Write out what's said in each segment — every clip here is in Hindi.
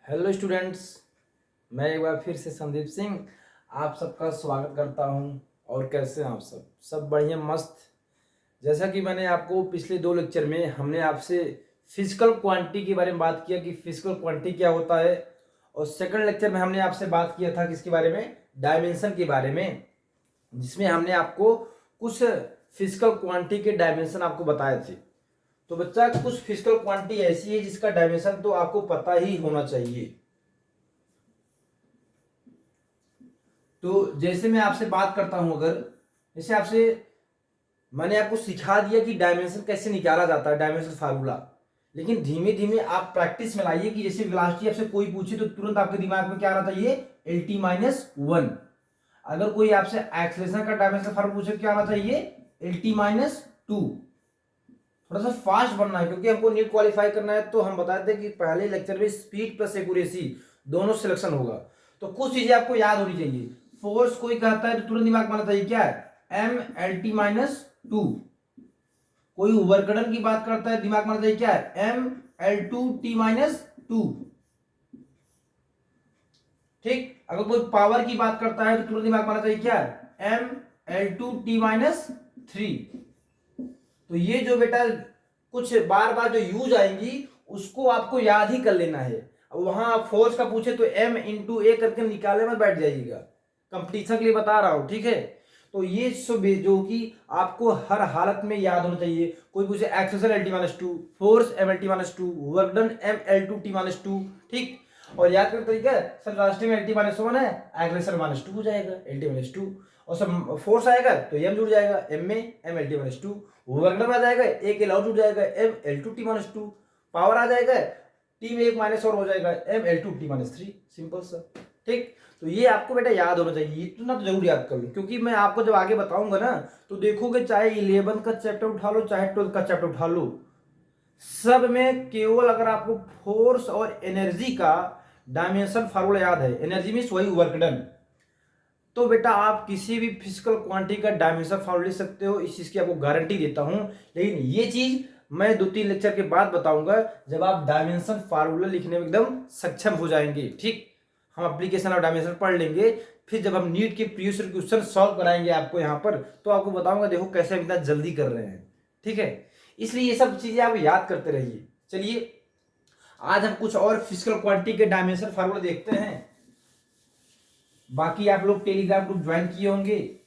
हेलो स्टूडेंट्स, मैं एक बार फिर से संदीप सिंह आप सबका स्वागत करता हूं। और कैसे हैं आप सब बढ़िया मस्त। जैसा कि मैंने आपको पिछले 2 लेक्चर में हमने आपसे फिजिकल क्वांटिटी के बारे में बात किया कि फिजिकल क्वांटिटी क्या होता है, और सेकंड लेक्चर में हमने आपसे बात किया था किसके बारे में, डायमेंशन के बारे में, जिसमें हमने आपको कुछ फिजिकल क्वांटिटी के डायमेंशन आपको बताए थे। तो बच्चा, कुछ फिजिकल क्वांटिटी ऐसी है जिसका डायमेंशन तो आपको पता ही होना चाहिए। तो जैसे मैं आपसे बात करता हूं, अगर जैसे आपसे मैंने आपको सिखा दिया कि डायमेंशन कैसे निकाला जाता है, डायमेंशन फार्मूला, लेकिन धीमे धीमे आप प्रैक्टिस में लाइए कि जैसे वेलोसिटी आपसे कोई पूछे तो तुरंत आपके दिमाग में क्या आना चाहिए, LT-1। अगर कोई आपसे एक्सेलरेशन का डायमेंशन फार्मूला पूछे तो क्या आना चाहिए, LT-2। थोड़ा सा फास्ट बनना है क्योंकि हमको नीट क्वालिफाई करना है। तो हम बताते हैं कि पहले लेक्चर में स्पीड प्लस एक्यूरेसी दोनों सिलेक्शन होगा। तो कुछ चीजें आपको याद होनी चाहिए। फोर्स कोई कहता है तो तुरंत दिमाग में आना चाहिए क्या है, MLT-2। कोई वर्कडन की बात करता है, दिमाग में आना चाहिए क्या है, ML2T-2। ठीक, अगर कोई पावर की बात करता है तो तुरंत दिमाग में आना चाहिए क्या है, ML2T-3। तो ये जो बेटा कुछ बार बार जो यूज आएंगी उसको आपको याद ही कर लेना है। अब वहां फोर्स का पूछे तो M×A करके निकाले में बैठ जाइएगा, कंपटीशन के लिए बता रहा हूं, ठीक है। तो ये सब जो कि आपको हर हालत में याद होना चाहिए। कोई पूछे acceleration LT-2, force MLT-2, work done ML2T-2, ठीक। और याद करने का तरीका है, सर राष्ट्रीय में LT-1 है, एक्सेलरेशन -2 हो जाएगा, LT-2। और सब फोर्स आएगा तो M जुड़ जाएगा, M में MLT-2। वर्क डन आ जाएगा, एक एल और जुड़ जाएगा, ML2T-2। पावर आ जाएगा, टी में एक माइनस और हो जाएगा, ML2T-3। सिंपल सा, ठीक। तो ये आपको बेटा याद होना चाहिए, इतना तो जरूर याद कर लो, क्योंकि मैं आपको जब आगे बताऊंगा ना तो देखोगे, चाहे 11 का चैप्टर उठा लो चाहे 12 का चैप्टर उठा लो, सब में केवल अगर आपको फोर्स और एनर्जी का डायमेंशन फार्मूला याद है, एनर्जी मीन्स वही वर्क डन, तो बेटा आप किसी भी फिजिकल क्वांटिटी का डायमेंशन फार्मूला लिख सकते हो। इस चीज की आपको गारंटी देता हूं। लेकिन ये चीज मैं 2-3 लेक्चर के बाद बताऊंगा, जब आप डायमेंशन फार्मूला लिखने में एकदम सक्षम हो जाएंगे, ठीक। हम एप्लीकेशन और डायमेंशन पढ़ लेंगे, फिर जब हम नीट के प्रीवियस क्वेश्चन सॉल्व कराएंगे आपको यहाँ पर, तो आपको बताऊंगा देखो कैसे हम इतना जल्दी कर रहे हैं, ठीक है। इसलिए ये सब चीजें आप याद करते रहिए। चलिए, आज हम कुछ और फिजिकल क्वांटिटी के डायमेंशन फार्मूला देखते हैं। बाकी आप लोग टेलीग्राम ग्रुप ज्वाइन किए होंगे,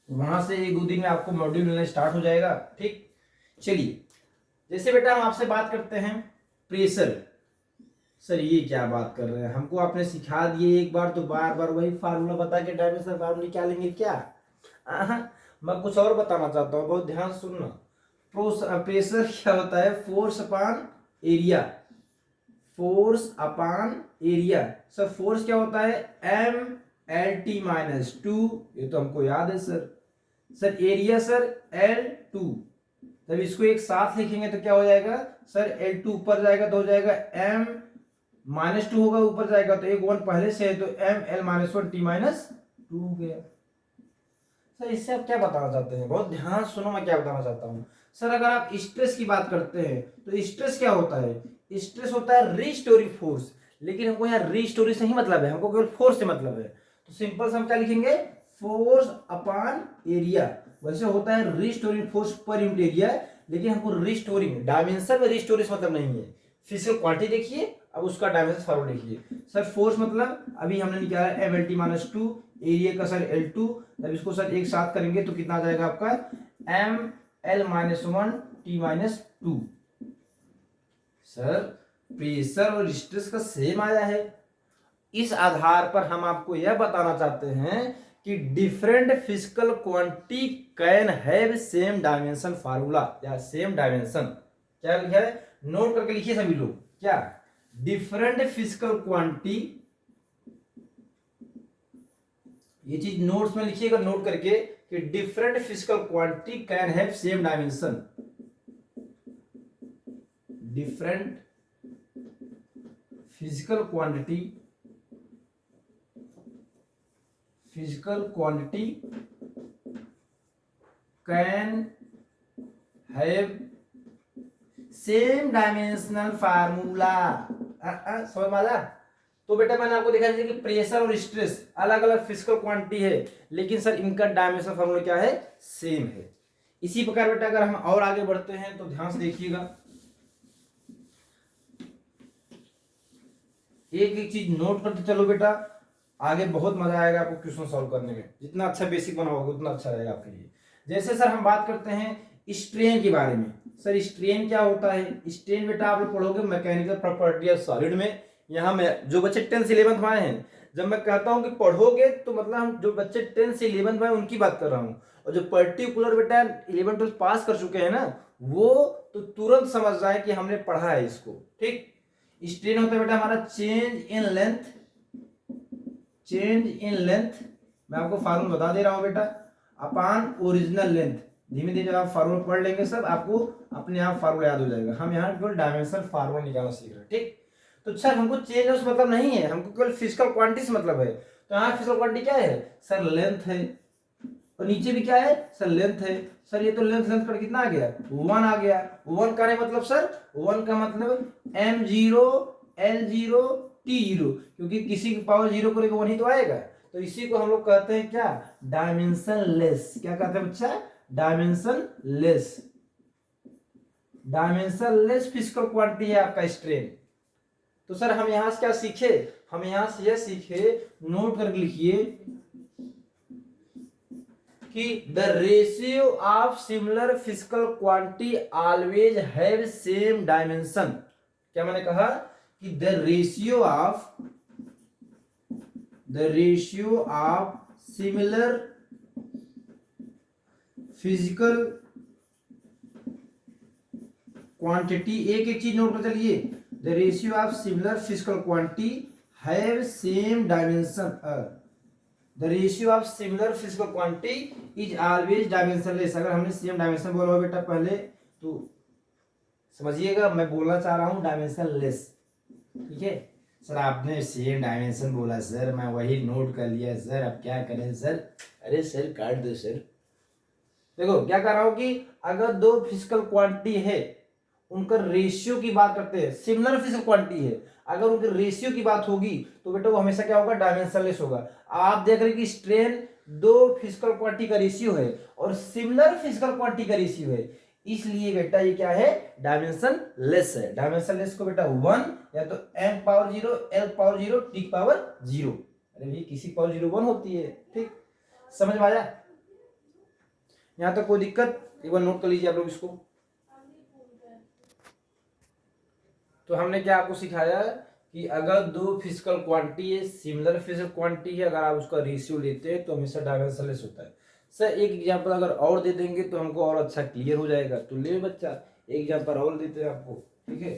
वहां से 1-2 दिन में आपको मॉड्यूल मिलना स्टार्ट हो जाएगा, ठीक। चलिए, जैसे बेटा हम आपसे बात करते हैं प्रेशर। सर ये क्या बात कर रहे हैं, हमको आपने सिखा दिए एक बार तो बार बार वही फार्मूला बता के डायमेंशन फार्मूला निकालेंगे क्या। मैं कुछ और बताना चाहता हूँ, बहुत ध्यान सुनना। प्रेशर क्या होता है, force upon area. Force upon area. Sir force क्या होता है, MLT-2, ये तो हमको याद है sir. Sir area sir L2। जब इसको एक साथ लिखेंगे तो क्या हो जाएगा सर, L2 ऊपर जाएगा तो हो जाएगा M-2 होगा, ऊपर जाएगा तो एक 1 पहले से है तो ML-1T-2 हो गया। सर इससे आप क्या बताना चाहते हैं, बहुत ध्यान सुनो मैं क्या बताना चाहता हूं। सर अगर आप स्ट्रेस की बात करते हैं तो स्ट्रेस क्या होता है, स्ट्रेस होता है रीस्टोरिंग फोर्स। लेकिन हमको यहाँ रीस्टोरिंग से ही मतलब है, हमको केवल फोर्स से मतलब है। तो सिंपल से हम क्या लिखेंगे, फोर्स अपॉन एरिया। वैसे होता है restoring force per unit area, लेकिन हमको रीस्टोरिंग डायमेंशन में रीस्टोरिंग मतलब नहीं है। फिजिकल क्वांटिटी देखिए, अब उसका डायमेंशन फार्मूला लिखिए। सर फोर्स मतलब अभी हमने निकाला MLT-2, एरिया का सर L2। जब इसको सर एक साथ करेंगे तो कितना आ जाएगा आपका, ML-1T-2। सर प्रेशर और स्ट्रेस का सेम आया है। इस आधार पर हम आपको यह बताना चाहते हैं कि different physical quantity can have same dimension formula या सेम डायमेंशन। क्या लिखा है, नोट करके लिखिए सभी लोग, क्या, डिफरेंट फिजिकल क्वांटिटी, ये चीज नोट्स में लिखिएगा नोट करके कि different physical quantity can have same dimension. Different physical quantity can have same dimensional formula. समझ में आ जा, तो बेटा मैंने आपको दिखाया कि प्रेशर और स्ट्रेस अलग अलग फिजिकल क्वांटिटी है, लेकिन सर इनका डायमेंशनल फार्मूला क्या है, सेम है। इसी प्रकार बेटा अगर हम और आगे बढ़ते हैं तो ध्यान से देखिएगा, एक एक चीज नोट करते चलो बेटा, आगे बहुत मजा आएगा आपको क्वेश्चन सॉल्व करने में। जितना अच्छा बेसिक बनाओगे उतना अच्छा रहेगा आपके लिए। जैसे सर हम बात करते हैं स्ट्रेन के बारे में। सर स्ट्रेन क्या होता है? स्ट्रेन बेटा आप लोग पढ़ोगे मैकेनिकल प्रॉपर्टी ऑफ सॉलिड में। यहाँ में जो बच्चे 10th से 11th में आए हैं, जब मैं कहता हूँ कि पढ़ोगे तो मतलब हम जो बच्चे 10th से 11th में आए उनकी बात कर रहा हूँ, और जो पर्टिकुलर बेटा 11th 12th पास कर चुके हैं ना, वो तो तुरंत समझ जाए कि हमने पढ़ा है इसको। ठीक, स्ट्रेन होता है बेटा हमारा change in length, change in length, मैं आपको फार्मूला बता दे रहा हूं बेटा, अपान ओरिजिनल लेंथ। धीमे धीमे आप फार्मूला पढ़ लेंगे सब, आपको अपने आप फार्मूला याद हो जाएगा। हम यहाँ केवल डायमेंशनल फार्मूला निकालना सीख रहे हैं। ठीक, तो सर हमको चेंज उस मतलब नहीं है, हमको केवल फिजिकल क्वांटिटी से मतलब है। तो यहाँ फिजिकल क्वांटिटी क्या है सर? लेंथ है, और नीचे भी क्या है सर? लेंथ है। सर ये तो लेंथ लेंथ कर कितना आ गया? 1 आ गया। 1 का मतलब सर, 1 का मतलब m0 l0 t0, क्योंकि किसी की पावर 0 करेगा 1 ही तो आएगा। तो इसी को हम लोग कहते हैं क्या? Dimension less. क्या कहते हैं बच्चा? Dimension less. Dimension less physical quantity है आपका स्ट्रेन। तो सर हम यहां से क्या सीखे? हम यहां से यह सीखे, नोट करके लिखिए कि the ratio of similar physical quantity always have same dimension. क्या मैंने कहा? कि the ratio of similar physical quantity, एक एक चीज नोट कर चलिए, the ratio of similar physical quantity have same dimension. The ratio of similar physical quantity is always dimensionless। अगर हमने सेम डायमेंशन बोला हो बेटा पहले तो समझिएगा, मैं बोलना चाह रहा हूँ डायमेंशनलेस। ठीक है सर, आपने सेम डायमेंशन बोला सर, मैं वही नोट कर लिया सर, अब क्या करें सर? अरे सर काट दो सर। देखो क्या कर रहा हूँ कि अगर दो फिजिकल क्वांटिटी है, उनका रेशियो की बात करते हैं, सिमिलर फिजिकल क्वांटिटी है, अगर उनके रेशियो की बात होगी तो बेटा वो हमेशा क्या होगा? डायमेंशनलेस होगा। आप देख रहे हैं कि स्ट्रेन दो फिजिकल क्वांटिटी का रेशियो है और सिमिलर फिजिकल क्वांटिटी का रेशियो है, इसलिए बेटा ये क्या है? डायमेंशन लेस है। डायमेंशन लेस को बेटा 1 या तो m power 0 l power 0 t power 0। अरे ये किसी पावर 0 1 होती है। ठीक, समझ में आया? यहां तक कोई दिक्कत? एक बार नोट कर लीजिए आप लोग इसको। तो हमने क्या आपको सिखाया कि अगर दो फिजिकल क्वांटिटी है, सिमिलर फिजिकल क्वांटिटी है, अगर आप उसका रेशियो लेते हैं तो हमेशा डायमेंशनलेस होता है। सर एक एग्जांपल अगर और दे देंगे तो हमको और अच्छा क्लियर हो जाएगा। तो ले बच्चा, एक एग्जांपल और देते हैं आपको। ठीक है,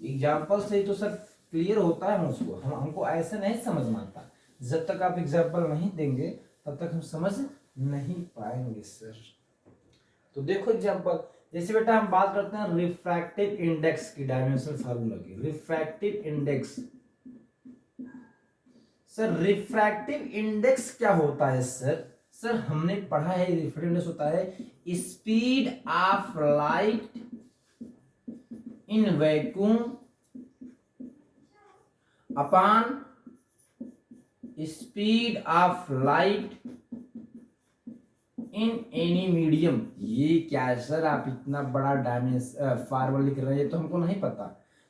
एग्जांपल से ही तो सर क्लियर होता है मुझको, हमको ऐसे नहीं समझ में आता। जब तक आप एग्जाम्पल नहीं देंगे तब तक हम समझ नहीं पाएंगे सर। तो देखो एग्जाम्पल, जैसे बेटा हम बात करते हैं रिफ्रैक्टिव इंडेक्स की, डायमेंशनल फार्मूला की। Refractive index, sir refractive index क्या होता है सर? सर हमने पढ़ा है रिफ्रैक्टिव इंडेक्स होता है speed of light in vacuum upon speed of light in any medium. ये क्या है सर? आप इतना बड़ा डायमेंशन फार्मूला लिख रहे हैं, ये तो हमको नहीं पता,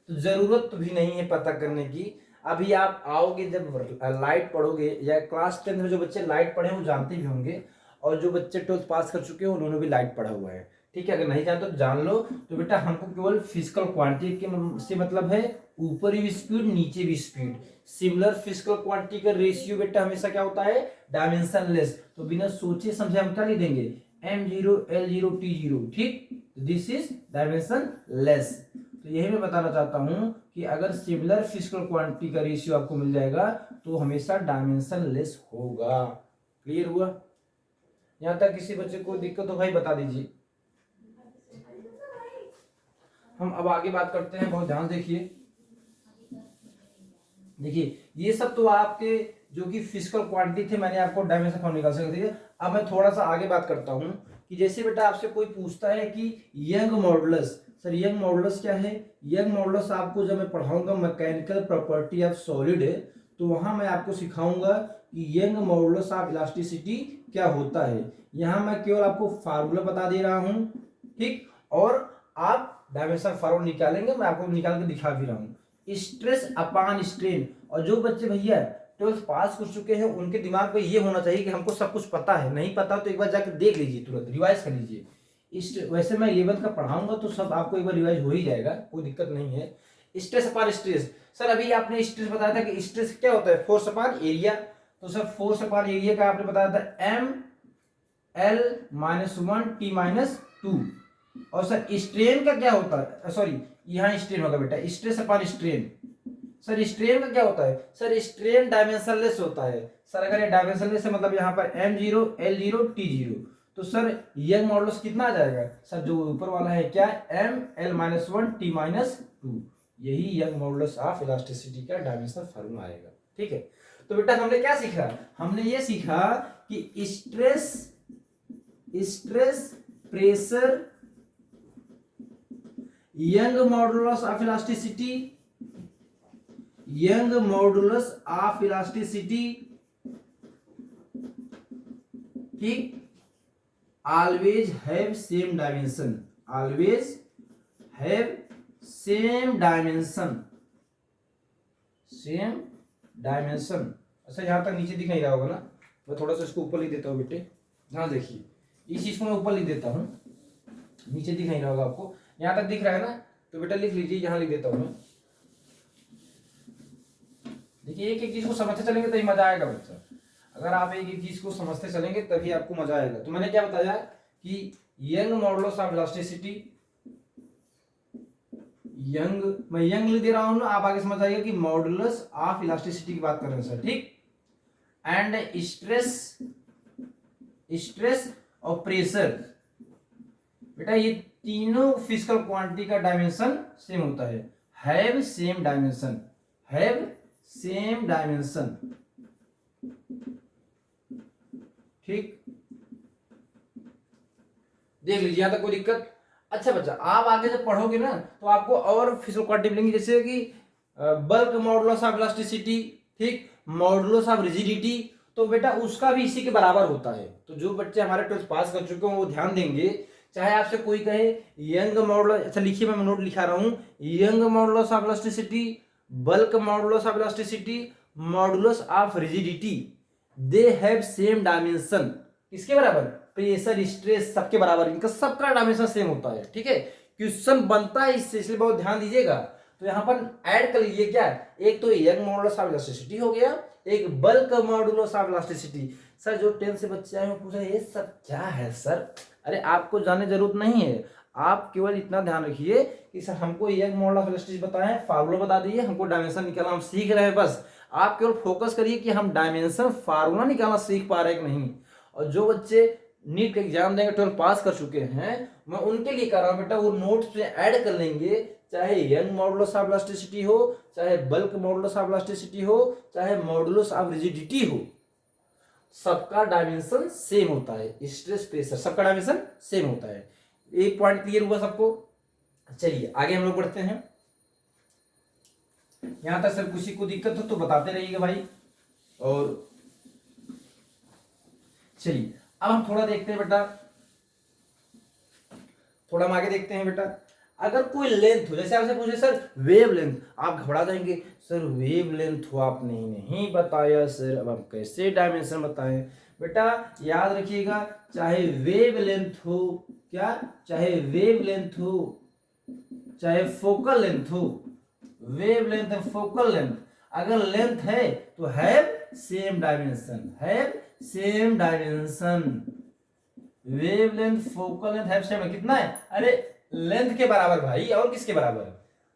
तो जरूरत भी नहीं है पता करने की। अभी आप आओगे जब लाइट पढ़ोगे, या क्लास 10 में जो बच्चे लाइट पढ़े हैं वो जानते भी होंगे, और जो बच्चे 12th पास कर चुके हैं उन्होंने भी लाइट पढ़ा हुआ है। ठीक है, अगर नहीं जानते तो जान लो। तो बेटा हमको केवल फिजिकल क्वांटिटी के से मतलब है ऊपर भी स्पीड नीचे भी स्पीड। सिमिलर फिजिकल क्वांटिटी का रेशियो बेटा हमेशा क्या होता है? डायमेंशनलेस। तो बिना सोचे समझे हम क्या लिख देंगे? m0 l0 t0। ठीक, दिस इज डायमेंशनलेस। तो यही मैं बताना चाहता हूं कि अगर सिमिलर फिजिकल क्वांटिटी का रेशियो आपको मिल जाएगा तो हमेशा डायमेंशनलेस होगा। क्लियर हुआ? यहां तक किसी बच्चे को दिक्कत हो भाई बता दीजिए। हम अब आगे बात करते हैं, बहुत ध्यान देखिए। देखिए ये सब तो आपके जो कि फिजिकल क्वांटिटी थे, मैंने आपको डायमेंशन फॉर्म निकाल सकते थे। अब मैं थोड़ा सा आगे बात करता हूं कि जैसे बेटा आपसे कोई पूछता है कि young modulus, sir young modulus क्या है? यंग मॉडुलस आपको जब मैं पढ़ाऊंगा मैकेनिकल प्रॉपर्टी ऑफ सॉलिड, तो वहां मैं आपको सिखाऊंगा कि यंग मॉडुलस ऑफ इलास्टिसिटी क्या होता है। यहाँ मैं केवल आपको फार्मूला बता दे रहा हूँ, ठीक, और आप डायमेंशन फार्मूला निकालेंगे, मैं आपको निकाल के दिखा भी रहा हूँ। स्ट्रेस अपॉन स्ट्रेन, और जो बच्चे भैया 12th पास कर चुके हैं उनके दिमाग में ये होना चाहिए कि हमको सब कुछ पता है, नहीं पता तो एक बार जाकर देख लीजिए, तुरंत रिवाइज कर लीजिए। वैसे मैं 11th का पढ़ाऊंगा तो सब आपको एक बार रिवाइज हो ही जाएगा, कोई दिक्कत नहीं है। स्ट्रेस अपॉन स्ट्रेस, सर अभी आपने स्ट्रेस बताया था कि स्ट्रेस क्या होता है? Force upon area. तो सर फोर्स अपॉन एरिया का आपने बताया था ML-1T-2। और सर स्ट्रेन का क्या होता है? सॉरी, यहाँ स्ट्रेन होगा बेटा, stress upon strain. Sir strain का क्या होता है? सर स्ट्रेन डायमेंशनलेस होता है। सर अगर ये डायमेंशनलेस है मतलब यहाँ पर M0 L0 T0, तो सर यंग मॉडुलस कितना आ जाएगा? सर जो ऊपर वाला है क्या, ML-1T-2, यही यंग मॉडुलस ऑफ इलास्टिसिटी का डायमेंशनल फार्मूला आएगा। ठीक है, तो बेटा हमने क्या सीखा? हमने ये सीखा कि stress pressure Young modulus of elasticity, Young modulus of elasticity, ठीक, always have same dimension, always have same dimension, same dimension. अच्छा यहां तक नीचे दिख नहीं रहा होगा ना, मैं थोड़ा सा इसको ऊपर लिख देता हूँ बेटे, ध्यान देखिए, इस चीज को मैं ऊपर लिख देता हूँ, नीचे दिख नहीं रहा होगा आपको, यहां तक दिख रहा है ना, तो बेटा लिख लीजिए, यहां लिख देता हूं मैं। देखिए एक एक चीज को समझते चलेंगे तभी मजा आएगा बच्चा, अगर आप एक एक चीज को समझते चलेंगे तभी आपको मजा आएगा। तो मैंने क्या बताया कि young modulus of elasticity, young, मैं यंग लिख दे रहा हूं ना, आप आगे समझ आएगा कि मॉडुलस ऑफ इलास्टिसिटी की बात कर रहे हैं सर, ठीक। एंड स्ट्रेस और प्रेशर, बेटा ये तीनों फिजिकल क्वांटिटी का डायमेंशन सेम होता है, have same dimension, have same dimension, ठीक, देख लीजिए यहां तक कोई दिक्कत? अच्छा बच्चा आप आगे जब पढ़ोगे ना तो आपको और फिजिकल क्वांटिटी मिलेंगी, जैसे कि बल्क मॉडुलस ऑफ इलास्टिसिटी, ठीक, मॉडुलस ऑफ रिजिडिटी, तो बेटा उसका भी इसी के बराबर होता है। तो जो बच्चे हमारे 12th पास कर चुके हैं वो ध्यान देंगे, चाहे आपसे कोई कहे यंग मॉडुलस, अच्छा लिखिए मैं नोट लिखा रहा हूं, young modulus of elasticity, bulk modulus of elasticity, modulus of rigidity, they have same dimension, किसके बराबर? प्रेशर स्ट्रेस सबके बराबर, इनका सबका डायमेंशन सेम होता है, ठीक है। क्वेश्चन बनता है इससे, इसलिए बहुत ध्यान दीजिएगा। तो यहाँ पर ऐड कर लीजिए क्या, एक तो यंग मॉडुलस ऑफ इलास्टिसिटी हो गया, एक bulk modulus of elasticity. Sir जो 10 से बच्चे आए हैं पूछा ये सब क्या है सर? अरे आपको जानने जरूरत नहीं है, आप केवल इतना ध्यान रखिए कि सर हमको यंग मॉडुलस ऑफ इलास्टिसिटी बताएं, फार्मूला बता दिए, हमको डायमेंशन निकालना हम सीख रहे हैं, बस आप केवल फोकस करिए कि हम डायमेंशन फार्मूला निकालना सीख पा रहे हैं कि नहीं। और जो बच्चे नीट का एग्जाम देंगे 12 पास कर चुके हैं, मैं उनके लिए कर रहा हूं बेटा, वो नोट्स में ऐड कर लेंगे, चाहे यंग मॉडुलस ऑफ इलास्टिसिटी हो, चाहे बल्क मॉडुलस ऑफ इलास्टिसिटी हो, चाहे मॉडुलस ऑफ रिजिडिटी हो, सबका डायमेंशन सेम होता है, स्ट्रेस प्रेशर सबका डायमेंशन सेम होता है। एक पॉइंट क्लियर हुआ सबको? चलिए आगे हम लोग बढ़ते हैं। यहां तक सर किसी को दिक्कत हो तो बताते रहिएगा भाई। और चलिए अब हम थोड़ा देखते हैं बेटा, थोड़ा हम आगे देखते हैं बेटा। अगर कोई लेंथ हो, जैसे आपसे पूछे सर वेव लेंथ, आप घबरा जाएंगे, सर वेव लेंथ हो आपने नहीं बताया सर, अब हम कैसे डायमेंशन बताएं? बेटा याद रखिएगा, चाहे वेव लेंथ हो, क्या, चाहे वेव लेंथ हो, चाहे फोकल लेंथ हो, वेव लेंथ है फोकल लेंथ, अगर लेंथ है तो have same dimension, have same dimension, wave length focal length have same, कितना है? अरे लेंथ के बराबर भाई, और किसके बराबर?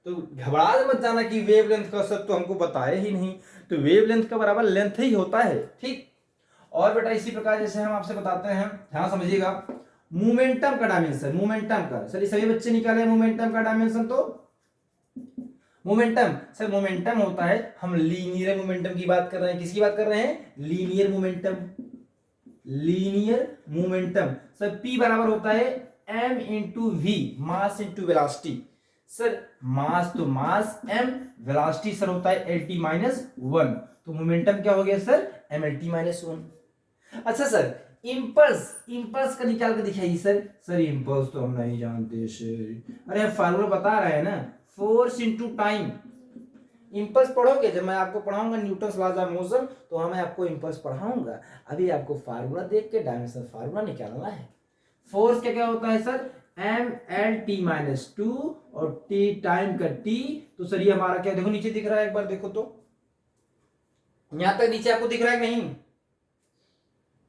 तो घबरा मत जाना कि वेव लेंथ का सब तो हमको बताया ही नहीं, तो वेव लेंथ का बराबर लेंथ ही होता है, ठीक। और बेटा इसी प्रकार जैसे हम आपसे बताते हैं, ध्यान समझिएगा, मोमेंटम का डायमेंशन, मोमेंटम का, सर सभी बच्चे निकाले मोमेंटम का डायमेंशन, तो मोमेंटम, सर मोमेंटम होता है, हम लीनियर मोमेंटम की बात कर रहे हैं, किसकी बात कर रहे हैं? Linear momentum, linear momentum. Sir P बराबर होता है m into V, mass into velocity. Sir mass तो मास m, वेलोसिटी सर होता है LT माइनस 1, तो मोमेंटम क्या हो गया सर MLT माइनस 1। अच्छा सर इम्पल्स, इम्पल्स का निकाल के दिखाइए सर। सर इम्पल्स तो हम नहीं जानते सर। अरे फार्मूला बता रहे हैं ना, फोर्स इंटू टाइम। इम्पल्स पढ़ोगे जब मैं आपको पढ़ाऊंगा न्यूटन्स लॉज ऑफ मोशन, तो मैं आपको इम्पल्स पढ़ाऊंगा। अभी आपको फार्मूला देख के डायमेंशन फार्मूला निकालना है। फोर्स क्या क्या होता है सर MLT माइनस 2 और T टाइम का T। तो सर ये हमारा क्या, देखो नीचे दिख रहा है, एक बार देखो तो, यहां तक नीचे आपको दिख रहा है नहीं?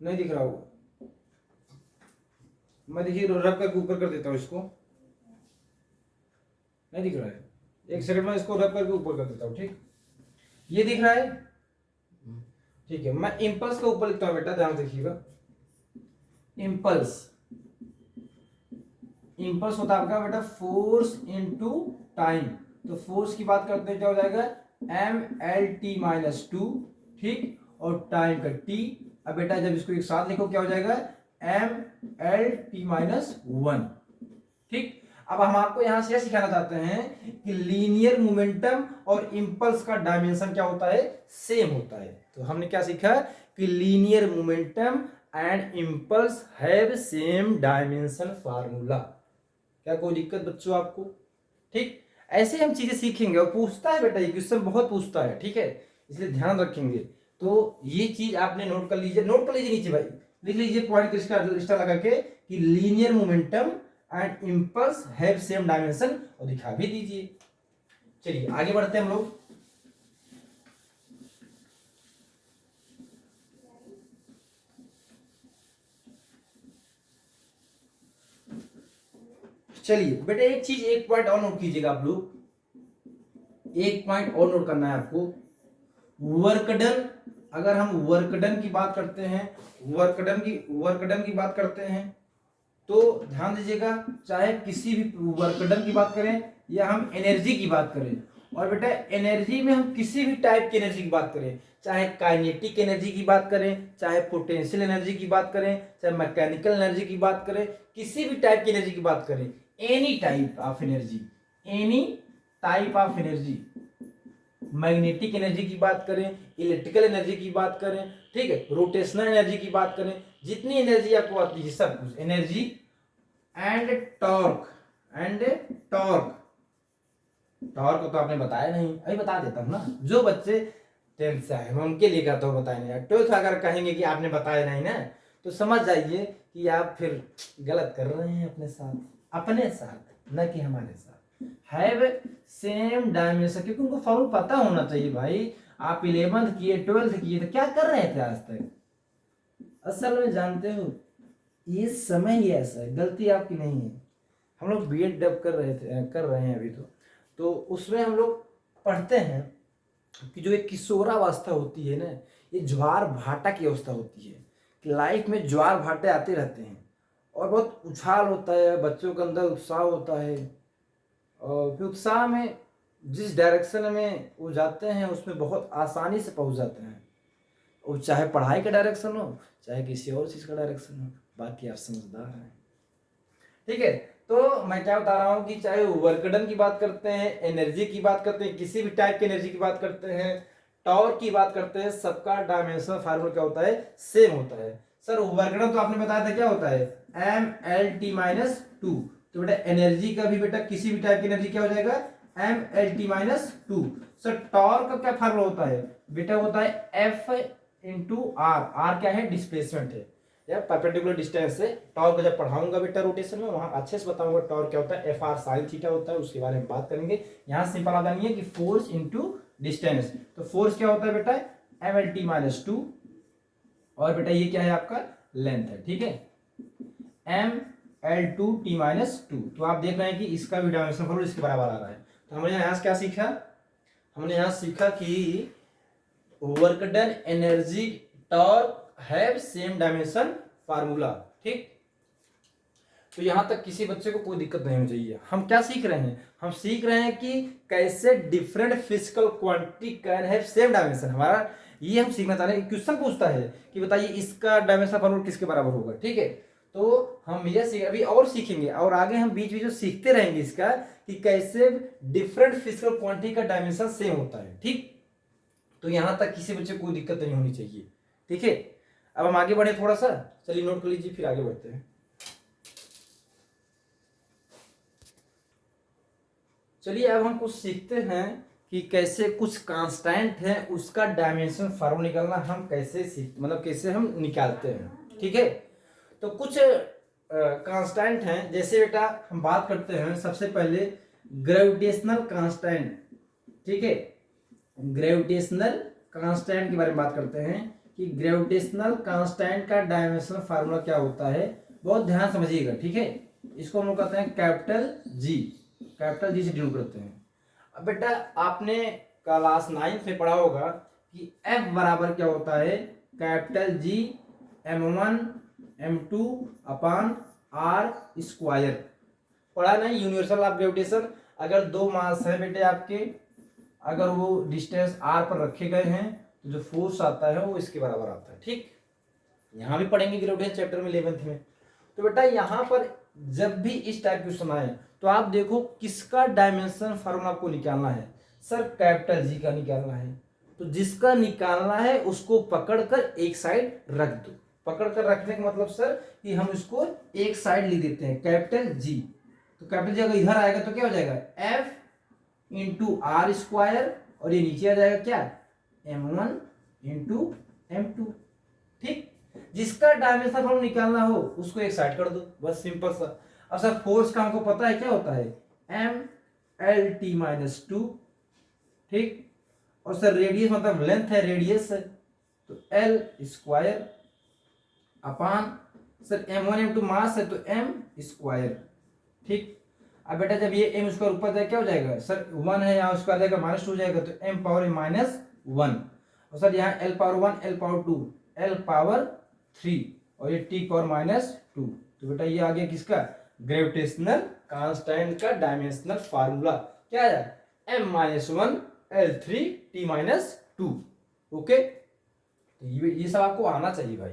नहीं दिख रहा होगा, मैं देखिए रब करके ऊपर कर देता हूं इसको। नहीं दिख रहा है, एक सेकंड में इसको रब करके ऊपर कर देता हूं। ठीक, ये दिख रहा है? ठीक है, मैं इम्पल्स का ऊपर लिखता हूं बेटा, ध्यान देखिएगा। इम्पल्स, इम्पल्स होता है आपका बेटा फोर्स इनटू टाइम। तो फोर्स की बात करते हैं, क्या हो जाएगा MLT माइनस 2, ठीक, और टाइम का T। अब बेटा जब इसको एक साथ लिखो क्या हो जाएगा MLT माइनस 1, ठीक। अब हम आपको यहां से सिखाना चाहते हैं कि लीनियर मोमेंटम और इंपल्स का डायमेंशन क्या होता है, सेम होता है। तो हमने क्या सीखा कि linear momentum and impulse have same dimension formula. क्या कोई दिक्कत बच्चों आपको? ठीक, ऐसे हम चीजें सीखेंगे। और पूछता है बेटा, ये क्वेश्चन बहुत पूछता है, ठीक है, इसलिए ध्यान रखेंगे। तो ये चीज आपने नोट कर लीजिए, नोट कर लीजिए, नीचे भाई लिख लीजिए पॉइंट स्टार लगा के कि linear momentum and impulse have same dimension, और दिखा भी दीजिए। चलिए आगे बढ़ते हैं हम लोग। चलिए बेटा एक चीज, एक पॉइंट और नोट कीजिएगा आप लोग, एक पॉइंट और नोट करना है आपको। वर्क डन, अगर हम वर्क डन की बात करते हैं, वर्क डन की बात करते हैं, तो ध्यान दीजिएगा, चाहे किसी भी वर्क डन की बात करें या हम एनर्जी की बात करें, और बेटा एनर्जी में हम किसी भी टाइप की एनर्जी की बात करें, चाहे काइनेटिक एनर्जी की बात करें, चाहे पोटेंशियल एनर्जी की बात करें, चाहे मैकेनिकल एनर्जी की बात करें, किसी भी टाइप की एनर्जी की बात करें, any type of energy, any type of energy, magnetic energy की बात करें, इलेक्ट्रिकल एनर्जी की बात करें, ठीक है, रोटेशनल एनर्जी की बात करें, जितनी एनर्जी आपको आती है सब कुछ energy and torque, and torque, torque तो आपने बताया नहीं, अभी बता देता हूं ना। जो बच्चे 10th से आए मैं उनके लिए कहता हूँ बताया नहीं, 12th अगर कहेंगे कि आपने बताया नहीं ना, तो समझ जाइए कि आप फिर गलत कर रहे हैं अपने साथ, अपने साथ, न कि हमारे साथ। हैव सेम डायमेंशन, क्योंकि उनको फॉर्मूला पता होना चाहिए भाई। आप 11th किए, 12th किए, तो क्या कर रहे थे आज तक? असल में जानते हो ये समय ही ऐसा है, गलती आपकी नहीं है। हम लोग बीएड डब कर रहे हैं अभी, तो उसमें हम लोग पढ़ते हैं कि जो एक किशोरावस्था होती है ना, ये ज्वार भाटा की अवस्था होती है कि लाइफ में ज्वार भाटे आते रहते हैं, और बहुत उछाल होता है, बच्चों के अंदर उत्साह होता है, और फिर उत्साह में जिस डायरेक्शन में वो जाते हैं उसमें बहुत आसानी से पहुंच जाते हैं, वो चाहे पढ़ाई का डायरेक्शन हो, चाहे किसी और चीज़ का डायरेक्शन हो। बाकी आप समझदार हैं, ठीक है। तो मैं क्या बता रहा हूं कि चाहे वर्क डन की बात करते हैं, एनर्जी की बात करते हैं, किसी भी टाइप की एनर्जी की बात करते हैं, टॉर्क की बात करते हैं, सबका डायमेंशनल फार्मूला क्या होता है, सेम होता है। सर वर्क डन तो आपने बताया था क्या होता है MLT माइनस 2। तो बेटा एनर्जी का भी बेटा किसी भी टाइप की एनर्जी क्या हो जाएगा MLT माइनस 2। सर टॉर्क का क्या फार्मूला होता है बेटा, होता है F इंटू आर। आर क्या है, डिस्प्लेसमेंट है या परपेंडिकुलर डिस्टेंस से। टॉर्क जब पढ़ाऊंगा बेटा रोटेशन में, वहां अच्छे से बताऊंगा टॉर्क क्या होता है, FR साइन थीटा होता है, उसके बारे में बात करेंगे। यहाँ सिंपल आता नहीं है कि फोर्स इंटू डिस्टेंस। तो फोर्स क्या होता है बेटा MLT माइनस 2, और बेटा ये क्या है आपका लेंथ है, ठीक है, ML2T माइनस 2। तो आप देख रहे हैं कि इसका भी डायमेंशन फॉर्मूला इसके बराबर आ रहा है। तो हमने यहाँ से क्या सीखा, हमने यहाँ सीखा कि work done, energy, torque have same dimension formula, ठीक। तो यहाँ तक किसी बच्चे को कोई दिक्कत नहीं होनी चाहिए। हम क्या सीख रहे हैं, हम सीख रहे हैं कि कैसे different physical quantity can have same dimension. हमारा ये हम सीखना चाह रहे हैं। क्वेश्चन पूछता है कि बताइए इसका डायमेंशन फॉर्मूला किसके बराबर होगा, ठीक है। तो हम ये सीख अभी और सीखेंगे, और आगे हम बीच बीच में सीखते रहेंगे इसका कि कैसे डिफरेंट फिजिकल क्वांटिटी का डायमेंशन सेम होता है, ठीक। तो यहां तक किसी बच्चे को कोई दिक्कत नहीं होनी चाहिए, ठीक है। अब हम आगे बढ़े थोड़ा सा, चलिए नोट कर लीजिए, फिर आगे बढ़ते हैं। चलिए अब हम कुछ सीखते हैं कि कैसे कुछ कांस्टेंट है उसका डायमेंशन फार्मूला निकालना हम कैसे सीख मतलब कैसे हम निकालते हैं, ठीक है। तो कुछ कांस्टेंट हैं, जैसे बेटा हम बात करते हैं सबसे पहले ग्रेविटेशनल कांस्टेंट, ठीक है। ग्रेविटेशनल कांस्टेंट के बारे में बात करते हैं कि ग्रेविटेशनल कांस्टेंट का डायमेंशनल फार्मूला क्या होता है। बहुत ध्यान समझिएगा, ठीक है। इसको हम लोग कहते हैं कैपिटल जी, कैपिटल जी से डिनोट करते हैं। अब बेटा आपने क्लास 9 में पढ़ा होगा कि F बराबर क्या होता है, कैपिटल जी m1 m2 अपान r स्क्वायर। पढ़ा नहीं, यूनिवर्सल ऑफ ग्रेविटेशन। अगर दो मास है बेटे आपके, अगर वो डिस्टेंस r पर रखे गए हैं तो जो फोर्स आता है वो इसके बराबर आता है, ठीक। यहाँ भी पढ़ेंगे ग्रेविटेशन चैप्टर में 11th में। तो बेटा यहाँ पर जब भी इस टाइप क्वेश्चन आए तो आप देखो किसका डायमेंशन फार्मूला आपको निकालना है। सर कैपिटल जी का निकालना है, तो जिसका निकालना है उसको पकड़कर एक साइड रख दो। पकड़कर रखने का मतलब सर कि हम इसको एक साइड लिख देते हैं कैपिटल जी। तो कैपिटल जी अगर इधर आएगा तो क्या हो जाएगा, एफ इंटू आर स्क्वायर, और ये नीचे आ जाएगा क्या, m1 इंटू m2, ठीक। जिसका डायमेंशन फार्मूला निकालना हो उसको एक साइड कर दो, बस सिंपल सा। अब सर फोर्स का हमको पता है क्या होता है, m/L/T-2, ठीक। और सर रेडियस मतलब लेंथ है, रेडियस है, तो L square upon sir m1 m2 मास है तो m स्क्वायर, ठीक। अब बेटा जब ये m स्क्वायर ऊपर जाए क्या हो जाएगा, सर 1 है यहाँ, उसका आ जाएगा -2 हो जाएगा, तो m पावर -1। और सर यहाँ l power 1 l power 2 l power 3 और ये t पावर -2। तो बेटा ये आ गया किसका, ग्रेविटेशनल कांस्टेंट का डायमेंशनल फार्मूला क्या है, m-1 l3 t-2। ओके, तो ये सब आपको आना चाहिए भाई,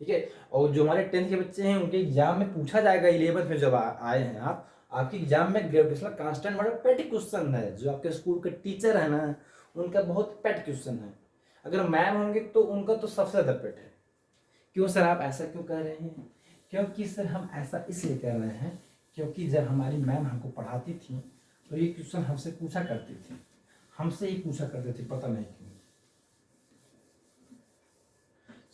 ठीक है। और जो हमारे 10th के बच्चे हैं उनके एग्जाम में पूछा जाएगा, 11th में जब आए हैं आप, आपके एग्जाम में ग्रेविटेशनल कांस्टेंट बड़ा पेट क्वेश्चन है। जो आपके स्कूल के टीचर है ना, उनका बहुत पेट क्वेश्चन है। अगर मैम होंगे तो उनका तो सबसे ज्यादा पेट है। क्यों सर आप ऐसा क्यों कह रहे हैं, क्योंकि सर हम ऐसा इसलिए कह रहे हैं क्योंकि जब हमारी मैम हमको पढ़ाती थी तो ये क्वेश्चन हमसे पूछा करती थी, हमसे ही पूछा करते थे, पता नहीं क्यों।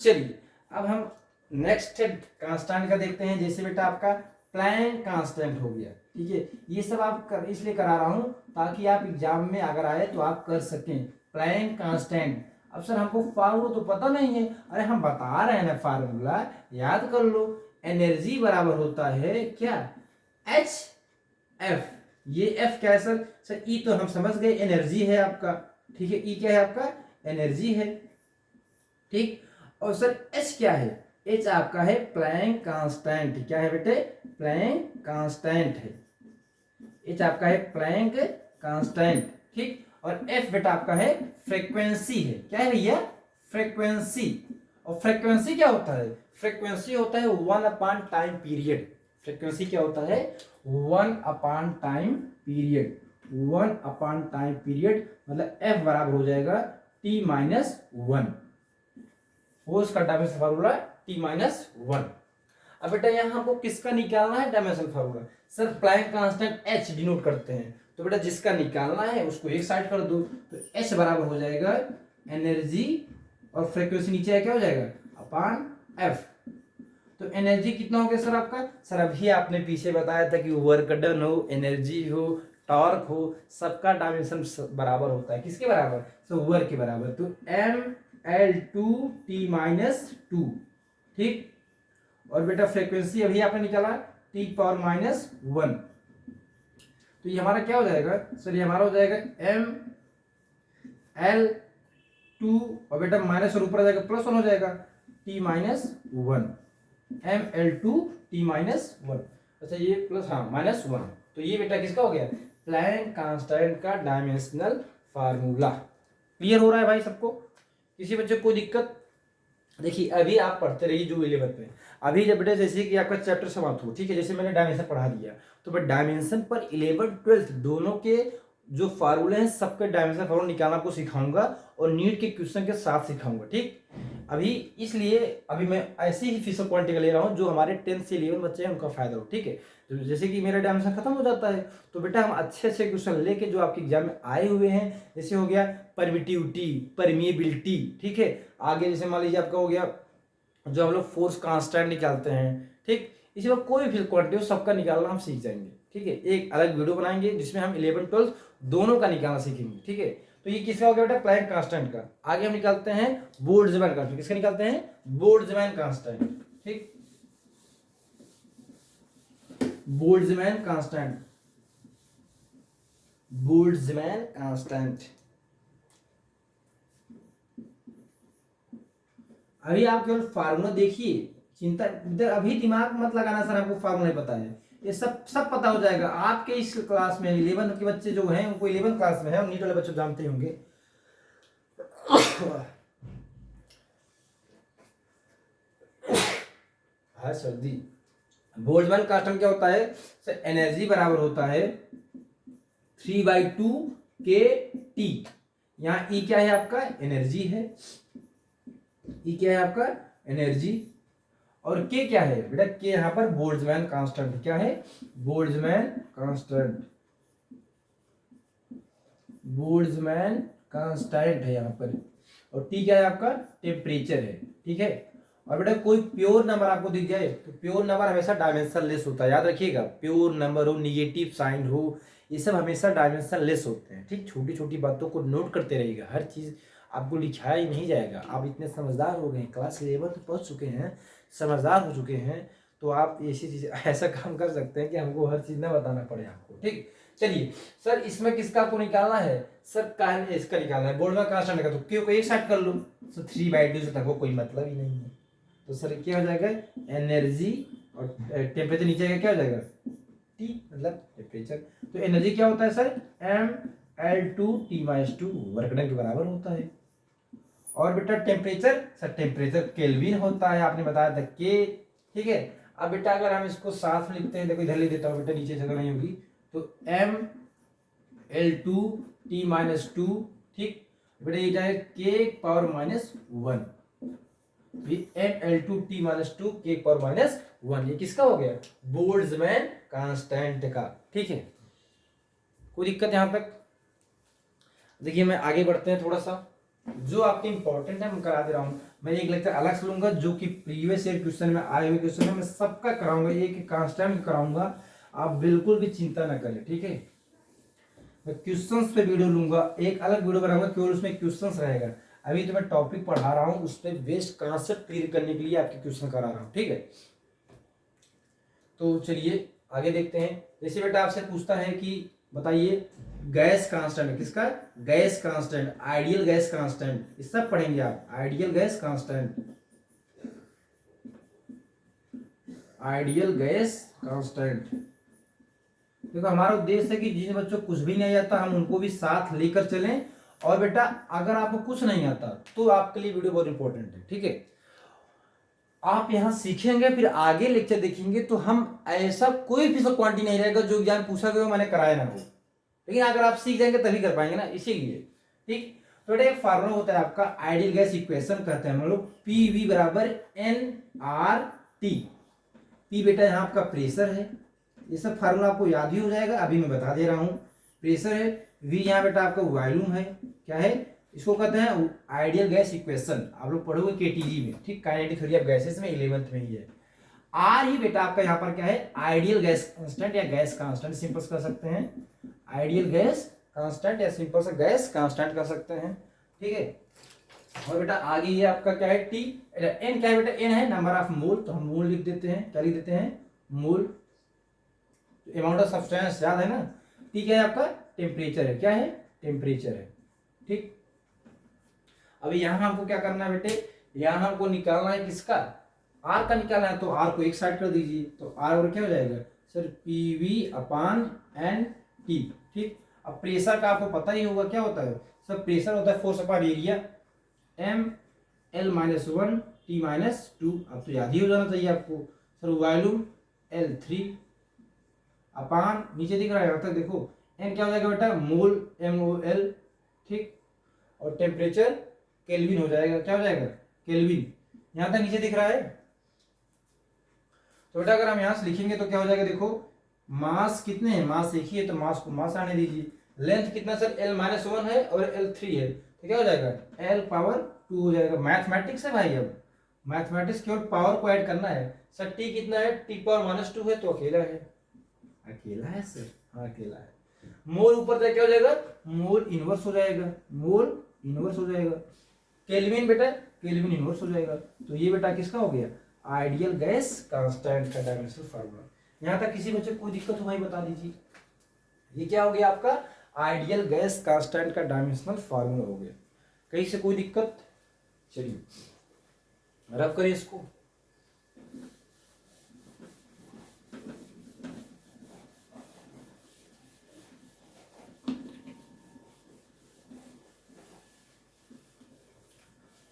चलिए अब हम नेक्स्ट कांस्टेंट का देखते हैं। जैसे बेटा आपका प्लैंक कांस्टेंट हो गया, ठीक है। ये सब आप इसलिए करा रहा हूं ताकि आप एग्जाम में अगर आए तो आप कर सकें प्लैंक कांस्टेंट। अब सर हमको फार्मूला तो पता नहीं है, अरे हम बता रहे हैं ना, फार्मूला याद कर लो। एनर्जी बराबर होता है क्या, H/F। ये F क्या है सर, सर E तो हम समझ गए, एनर्जी है आपका, ठीक है। E क्या है आपका, एनर्जी है, ठीक। और सर H क्या है, H आपका है प्लैंक कांस्टेंट। क्या है बेटे, प्लैंक कांस्टेंट है, H आपका है प्लैंक कांस्टेंट, ठीक। और F बेटा आपका है फ्रीक्वेंसी है। क्या है भैया, फ्रीक्वेंसी। और फ्रीक्वेंसी क्या होता है, फ्रीक्वेंसी होता है 1 टाइम पीरियड। फ्रीक्वेंसी क्या होता है, 1 टाइम पीरियड। 1 टाइम पीरियड मतलब F बराबर हो जाएगा T-1। फोर्स का डायमेंशन फार्मूला T-1। अब बेटा यहाँ हमको किसका निकालना है dimension formula, sir Planck constant H denote करते हैं। तो बेटा जिसका निकालना है उसको एक साइड कर दो, तो H बराबर हो जाएगा एनर्जी और फ्रीक्वेंसी नीचे है क्या हो जाएगा अपान F। तो एनर्जी कितना हो गया सर आपका, सर अभी आपने पीछे बताया था कि वर्क डन हो, एनर्जी हो, टॉर्क हो, सबका डायमेंशन बराबर होता है। किसके बराबर, सर वर्क के बराबर। तो m/L2T-2, ठीक। और बेटा फ्रीक्वेंसी अभी आपने निकाला T⁻⁻1। तो ये हमारा क्या हो जाएगा सर, ये हमारा हो जाएगा m/L2 और बेटा माइनस और ऊपर आ जाएगा +1 हो जाएगा T-1, m/L2T-1। अच्छा ये प्लस, हाँ -1, तो ये बेटा किसका हो गया, प्लैंक कांस्टेंट का डायमेंशनल फार्मूला। क्लियर हो रहा है भाई सबको, किसी बच्चे को कोई दिक्कत? देखिए अभी आप पढ़ते रहिए जो 11th में, अभी जब बेटा जैसे कि आपका चैप्टर समाप्त हो, ठीक है, जैसे मैंने डायमेंशन पढ़ा दिया, तो मैं डायमेंशन पर 11th 12th दोनों के जो फार्मूले हैं सबके डायमेंशन फार्मूला निकालना आपको सिखाऊंगा और नीट के क्वेश्चन के साथ सिखाऊंगा, ठीक। अभी इसलिए अभी मैं ऐसे ही फिजिकल क्वांटिटी का ले रहा हूँ जो हमारे 10th से 11 बच्चे हैं उनका फायदा हो, ठीक है। तो जैसे कि मेरा डायमेंशन खत्म हो जाता है, तो बेटा हम अच्छे अच्छे क्वेश्चन लेके जो आपके एग्जाम में आए हुए हैं, जैसे हो गया परमिटिविटी, परमिएबिलिटी, ठीक है, आगे जैसे मान लीजिए आपका हो गया जो हम लोग फोर्स कांस्टेंट निकालते हैं, ठीक, इसी बार कोई भी क्वांटिटी हो सबका निकालना हम सीख जाएंगे, ठीक है। एक अलग वीडियो बनाएंगे जिसमें हम 11 12 दोनों का निकालना सीखेंगे, ठीक है। तो ये किसका हो गया बेटा, प्लैंक कांस्टेंट का। आगे हम निकालते हैं बोल्ट्जमैन कांस्टेंट, किसका निकालते हैं, बोल्ट्जमैन कांस्टेंट, ठीक, बोल्ट्जमैन कांस्टेंट, बोल्ट्जमैन कांस्टेंट। अभी आप केवल फार्मूला देखिए, चिंता अभी दिमाग मत लगाना सर हमको फार्मूला नहीं पता है, ये सब सब पता हो जाएगा आपके इस क्लास में। 11 के बच्चे जो हैं उनको 11 क्लास में है, नीट वाले बच्चे जानते होंगे। हाँ सर्दी। बोल्ट्जमैन कांस्टेंट क्या होता है सर, एनर्जी बराबर होता है 3/2 kT। यहाँ E क्या है आपका, एनर्जी है, E क्या है आपका, एनर्जी, और K क्या है बेटा, K यहाँ पर बोल्ट्जमैन कांस्टेंट, क्या है, बोल्ट्जमैन कांस्टेंट, बोल्ट्जमैन कांस्टेंट है यहाँ पर, और T क्या है आपका, टेम्परेचर है, ठीक है। और बेटा कोई प्योर नंबर आपको दिख जाए तो प्योर नंबर हमेशा डायमेंशन लेस होता है, याद रखिएगा, प्योर नंबर हो, निगेटिव साइन हो, ये सब हमेशा डायमेंशन लेस होते हैं, ठीक। छोटी छोटी बातों को नोट करते रहिएगा, हर चीज आपको लिखाया ही नहीं जाएगा। आप इतने समझदार हो गए, क्लास 11 पहुंच चुके हैं, समझदार हो चुके हैं, तो आप ऐसी चीज ऐसा काम कर सकते हैं कि हमको हर चीज ना बताना पड़े आपको, ठीक। चलिए सर इसमें किसका आपको निकालना है, सर इसका निकालना है बोल्ट्जमैन कांस्टेंट का, तो क्यों को एक साइड कर लो, सर 3/2 से तक वो कोई मतलब ही नहीं है, तो सर क्या हो जाएगा, एनर्जी और टेम्परेचर नीचे आएगा, क्या हो जाएगा, T मतलब टेम्परेचर। तो एनर्जी क्या होता है सर, mL2T-2 वर्क डन के बराबर होता है। और बेटा टेम्परेचर, सर टेम्परेचर केल्विन होता है, आपने बताया था के, ठीक है। अब बेटा अगर हम इसको साथ में लिखते हैं, देखो इधर लिख देता हूँ बेटा, नीचे जगह नहीं होगी, तो mL2T-2, ठीक बेटा, ये जाए K⁻⁻1, mL2T-2 K⁻⁻1, ये किसका हो गया, बोल्ट्जमैन कांस्टेंट का, ठीक है। कोई दिक्कत यहां तक? देखिए मैं आगे बढ़ते हैं थोड़ा सा, जो आपके इंपॉर्टेंट है मैं करा दे रहा हूं। मैं एक लेक्चर अलग से लूंगा जो कि प्रीवियस ईयर क्वेश्चन में आए हुए क्वेश्चन है, मैं सबका कराऊंगा, एक कांस्टेंट कराऊंगा, आप बिल्कुल भी चिंता ना करें, ठीक है। मैं क्वेश्चंस पे वीडियो लूंगा, एक अलग वीडियो बनाऊंगा केवल उसमें क्वेश्चंस रहेगा। अभी तो मैं टॉपिक पढ़ा रहा हूं, उस पर बेस्ड कॉन्सेप्ट क्लियर करने के लिए आपके क्वेश्चन करा रहा हूं, ठीक है। तो चलिए आगे देखते हैं। जैसे बेटा आपसे पूछता है कि बताइए गैस कांस्टेंट, किसका, gas constant, ideal gas constant, ये सब पढ़ेंगे आप, ideal gas constant, ideal gas constant. देखो हमारा उद्देश्य है कि जिन बच्चों को कुछ भी नहीं आता हम उनको भी साथ लेकर चलें, और बेटा अगर आपको कुछ नहीं आता तो आपके लिए वीडियो बहुत इंपॉर्टेंट है, ठीक है। आप यहाँ सीखेंगे, फिर आगे लेक्चर देखेंगे तो हम ऐसा कोई भी क्वांटिटी नहीं रहेगा जो एग्जाम पूछा गया मैंने कराया ना हो, लेकिन अगर आप सीख जाएंगे तभी कर पाएंगे ना, इसीलिए, ठीक। तो बेटा एक फार्मूला होता है आपका, आइडियल गैस इक्वेशन कहते हैं हम लोग, PV बराबर nRT। P बेटा यहाँ आपका प्रेशर है, ये सब फार्मूला आपको याद ही हो जाएगा, अभी मैं बता दे रहा हूँ। प्रेशर है, V यहाँ बेटा आपका वॉल्यूम है, क्या है, इसको कहते हैं आइडियल गैस इक्वेशन, आप लोग पढ़ोगे KTG में, ठीक, काइनेटिक थ्योरी ऑफ गैसेस में 11th में ही है। R ही बेटा आपका यहाँ पर क्या है, आइडियल गैस कांस्टेंट या गैस कांस्टेंट सिंपल कर सकते हैं, आइडियल गैस कांस्टेंट या सिंपल सा गैस कांस्टेंट कर सकते हैं, ठीक है। और बेटा आगे ये आपका क्या है, T, N क्या है बेटा, N है नंबर ऑफ मोल, तो हम मोल लिख देते हैं, क्या लिख देते हैं, मोल, अमाउंट ऑफ सब्सटेंस याद है ना। T क्या है आपका, टेम्परेचर है, क्या है, टेम्परेचर है, ठीक। अभी यहां हमको क्या करना है बेटे, यहां हमको निकालना है किसका, R का निकालना है, तो R को एक साइड कर दीजिए, तो R और क्या हो जाएगा, सर पीवी अपान एन टी। ठीक, अब प्रेशर का आपको पता ही होगा क्या होता है सर, प्रेशर होता है force upon area, M L minus one T minus two. अब तो याद ही हो जाना चाहिए आपको। सर वॉल्यूम L3 अपान, नीचे दिख रहा है यहाँ तक देखो, एन क्या हो जाएगा बेटा, मोल MOL। ठीक, और टेम्परेचर केल्विन हो जाएगा, क्या हो जाएगा, केल्विन। यहाँ तक नीचे दिख रहा है। तो बेटा अगर हम यहाँ से लिखेंगे तो क्या हो जाएगा, देखो मास कितने हैं, मास एक ही है तो मास को मास आने दीजिए। लेंथ कितना सर, L-1 है और L3 है, तो क्या हो जाएगा, L⁻² हो जाएगा। मैथमेटिक्स है भाई, अब मैथमेटिक्स केवल पावर को ऐड करना है। सर टी कितना है, T⁻⁻² है, तो अकेला है, अकेला है सर, हाँ अकेला है। मोल ऊपर तक क्या हो जाएगा, मोल इनवर्स हो जाएगा, मोल इनवर्स हो जाएगा। केल्विन बेटा, केल्विन इनवर्स हो जाएगा। तो ये बेटा किसका हो गया, आइडियल गैस कांस्टेंट का डायमेंशनल फार्मूला। यहां तक किसी बच्चे को कोई दिक्कत हो भाई बता दीजिए। ये क्या हो गया आपका, आइडियल गैस कांस्टेंट का डायमेंशनल फार्मूला हो गया। कहीं से कोई दिक्कत, चलिए रब करिए इसको।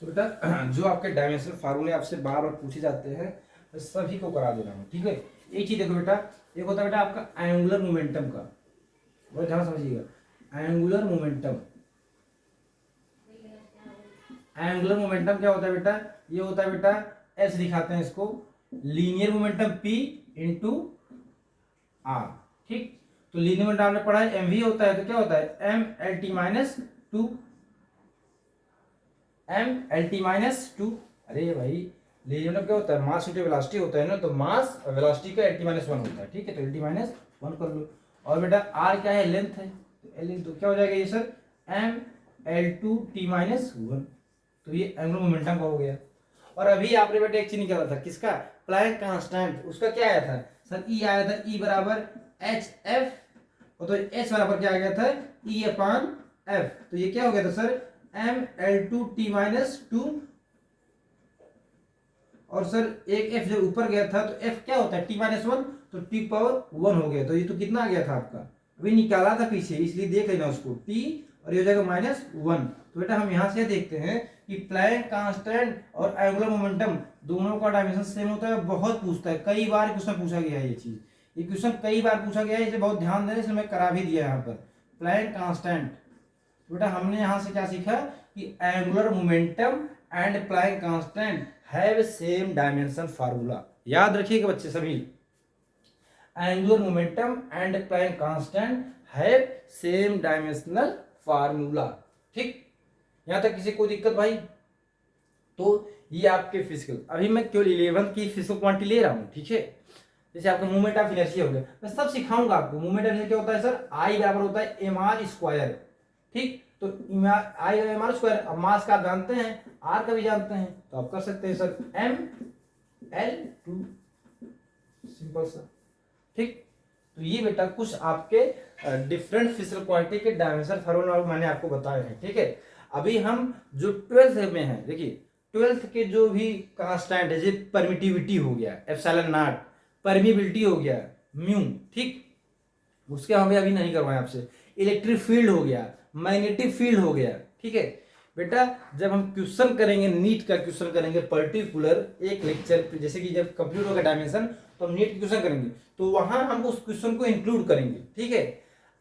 तो बेटा जो आपके डायमेंशनल फार्मूले आपसे बार बार पूछे जाते हैं मैं सभी को करा दे रहा हूँ। ठीक है, एक चीज देखो बेटा, एक होता है बेटा आपका एंगुलर मोमेंटम का, बहुत ध्यान समझिएगा। एंगुलर मोमेंटम, एंगुलर मोमेंटम क्या होता है बेटा, ये होता है बेटा एस दिखाते हैं इसको, linear momentum P into R। ठीक, तो लीनियर मोमेंटम आपने पढ़ा है mv होता है, तो क्या होता है MLT-2, MLT-2। अरे भाई लीनियर मोमेंटम क्या होता है, मास इंटू वेलोसिटी होता है ना, तो मास और वेलोसिटी का LT-1 होता है। ठीक है, तो LT-1 कर लो। और बेटा R क्या है, लेंथ है, तो L तो क्या हो जाएगा ये सर ML2T-1। तो ये एंगुलर मोमेंटम का हो गया। और अभी आपने बेटा एक चीज निकाला था किसका, प्लैंक कांस्टेंट, उसका क्या आया था सर, E आया था, E बराबर HF, और तो H बराबर क्या आ गया था, E/F। तो ये क्या हो गया था सर ML2T-2, और सर एक F जब ऊपर गया था तो F क्या होता है T-1, तो T⁻1 हो गया। तो ये तो कितना आ गया था आपका, अभी निकाला था पीछे, इसलिए देख लेना उसको, T और ये हो जाएगा -1। तो बेटा हम यहाँ से देखते हैं कि प्लैंक कांस्टेंट और एंगुलर मोमेंटम दोनों का डायमेंशन सेम होता है। बहुत पूछता है, कई बार क्वेश्चन पूछा गया है ये चीज, ये क्वेश्चन कई बार पूछा गया है, इसलिए बहुत ध्यान देना, इसलिए मैं करा भी दिया यहाँ पर प्लैंक कांस्टेंट। बेटा हमने यहाँ से क्या सीखा कि angular momentum and Planck constant have same dimension formula. याद रखिएगा बच्चे सभी, angular momentum and Planck constant have same dimensional formula. ठीक, यहां तक किसी को दिक्कत भाई। तो ये आपके फिजिकल, अभी मैं केवल 11th की फिजिकल क्वांटिटी ले रहा हूं। ठीक है, जैसे आपका मूवमेंट ऑफ इनर्शिया हो गया, मैं सब सिखाऊंगा आपको। मूवमेंट ऑफ इनर्शिया क्या होता है सर, I बराबर होता है mr²। ठीक, तो I mr², अब मास का आप जानते हैं, R का भी जानते हैं, तो आप कर सकते हैं सर ML2, सिंपल सा। ठीक, तो ये बेटा कुछ आपके डिफरेंट फिजिकल क्वांटिटी के डायमेंशन फार्मूला मैंने आपको बताए हैं। ठीक है, अभी हम जो 12th में हैं, देखिए 12th के जो भी कांस्टेंट है, जैसे परमिटिविटी हो गया ε0, परमिबिलिटी हो गया म्यू, ठीक, उसके हमें अभी नहीं करवाए आपसे। इलेक्ट्रिक फील्ड हो गया, मैग्नेटिक फील्ड हो गया। ठीक है बेटा, जब हम क्वेश्चन करेंगे, नीट का क्वेश्चन करेंगे पर्टिकुलर एक लेक्चर पे, जैसे कि जब कंप्लीट होगा डायमेंशन, तो हम नीट क्वेश्चन करेंगे, तो वहां हम उस क्वेश्चन को इंक्लूड करेंगे। ठीक है,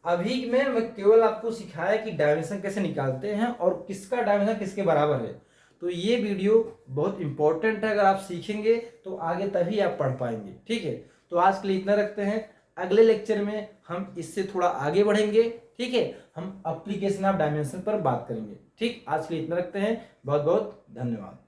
अभी में मैं केवल आपको सिखाया कि डायमेंशन कैसे निकालते हैं और किसका डायमेंशन किसके बराबर है। तो ये वीडियो बहुत इंपॉर्टेंट है, अगर आप सीखेंगे तो आगे तभी आप पढ़ पाएंगे। ठीक है, तो आज के लिए इतना रखते हैं, अगले लेक्चर में हम इससे थोड़ा आगे बढ़ेंगे। ठीक है, हम एप्लीकेशन ऑफ डायमेंशन पर बात करेंगे। ठीक, आज के लिए इतना रखते हैं, बहुत बहुत धन्यवाद।